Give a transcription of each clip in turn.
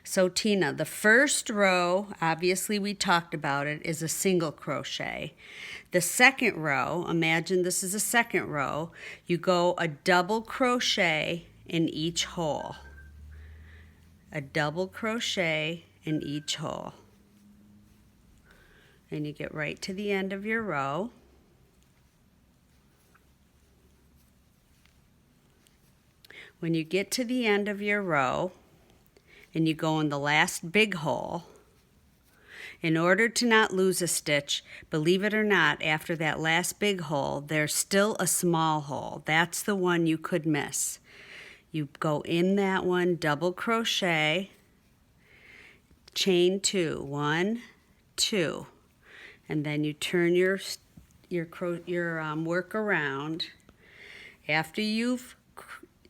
So Tina, the first row, obviously we talked about it, is a single crochet. The second row, imagine this is a second row, you go a double crochet in each hole. A double crochet in each hole. And you get right to the end of your row. When you get to the end of your row and you go in the last big hole, in order to not lose a stitch, believe it or not, after that last big hole, there's still a small hole. That's the one you could miss. You go in that one, double crochet, chain 2, 1, 2, and then you turn your work around. After you've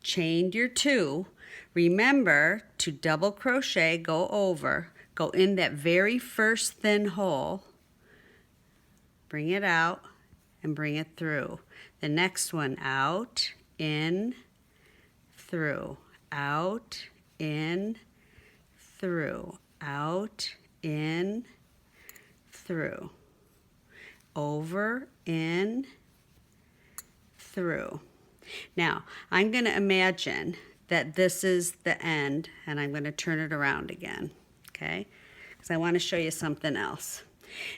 chained your 2, remember to double crochet, go over, go in that very first thin hole, bring it out, and bring it through. The next one, out, in, through, out, in, through, out, in, through, over, in, through. Now, I'm going to imagine that this is the end, and I'm going to turn it around again, okay? Because I want to show you something else.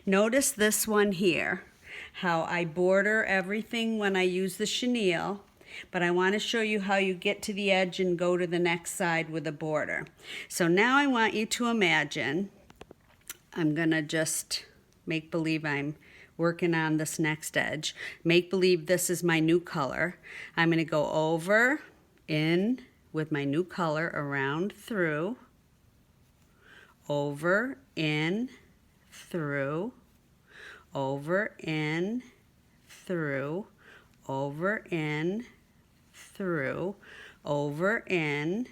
Notice this one here, how I border everything when I use the chenille, but I want to show you how you get to the edge and go to the next side with a border. So now I want you to imagine, I'm going to just make believe I'm working on this next edge. Make believe this is my new color. I'm going to go over, in with my new color, around, through, over, in, through, over, in, through, over, in, through, over, in,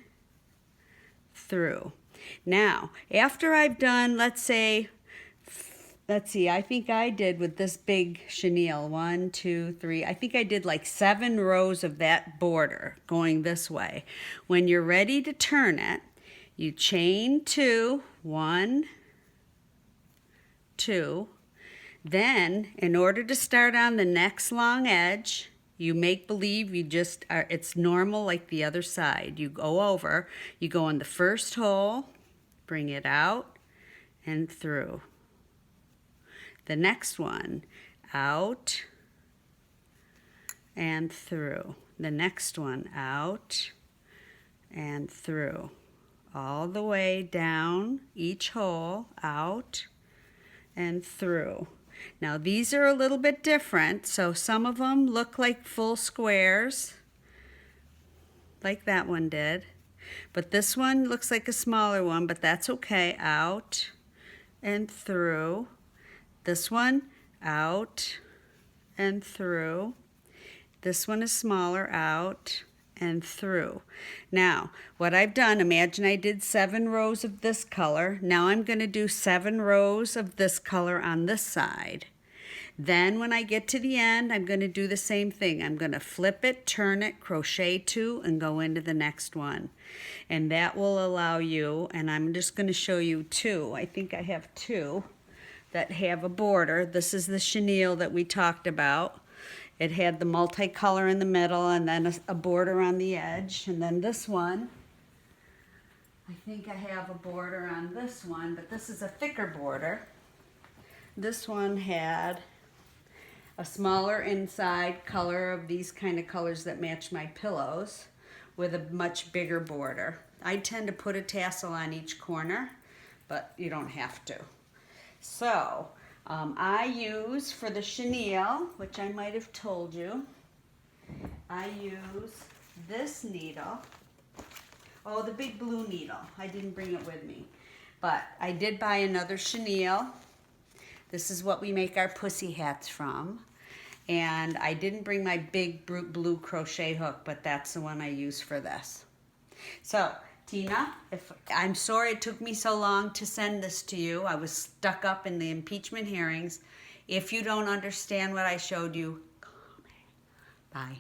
through. Now, after I've done, let's see, I think I did with this big chenille, 1, 2, 3, I think I did like 7 rows of that border going this way. When you're ready to turn it, you chain 2, 1, 2. Then, in order to start on the next long edge, you make believe you just are, it's normal like the other side. You go over, you go in the first hole, bring it out and through. The next one, out and through. The next one, out and through. All the way down each hole, out and through. Now these are a little bit different, so some of them look like full squares, like that one did. But this one looks like a smaller one, but that's okay. Out and through. This one, out and through. This one is smaller, out and through. Now, what I've done, imagine I did 7 rows of this color. Now I'm going to do 7 rows of this color on this side. Then when I get to the end, I'm going to do the same thing. I'm going to flip it, turn it, crochet 2, and go into the next one. And that will allow you, and I'm just going to show you 2. I think I have 2 that have a border. This is the chenille that we talked about. It had the multicolor in the middle and then a border on the edge. And then this one, I think I have a border on this one, but this is a thicker border. This one had a smaller inside color of these kind of colors that match my pillows with a much bigger border. I tend to put a tassel on each corner, but you don't have to. So, I use, for the chenille, which I might have told you, I use this needle. Oh, the big blue needle. I didn't bring it with me. But I did buy another chenille. This is what we make our pussy hats from. And I didn't bring my big blue crochet hook, but that's the one I use for this. So, Tina, I'm sorry it took me so long to send this to you. I was stuck up in the impeachment hearings. If you don't understand what I showed you, call me. Bye.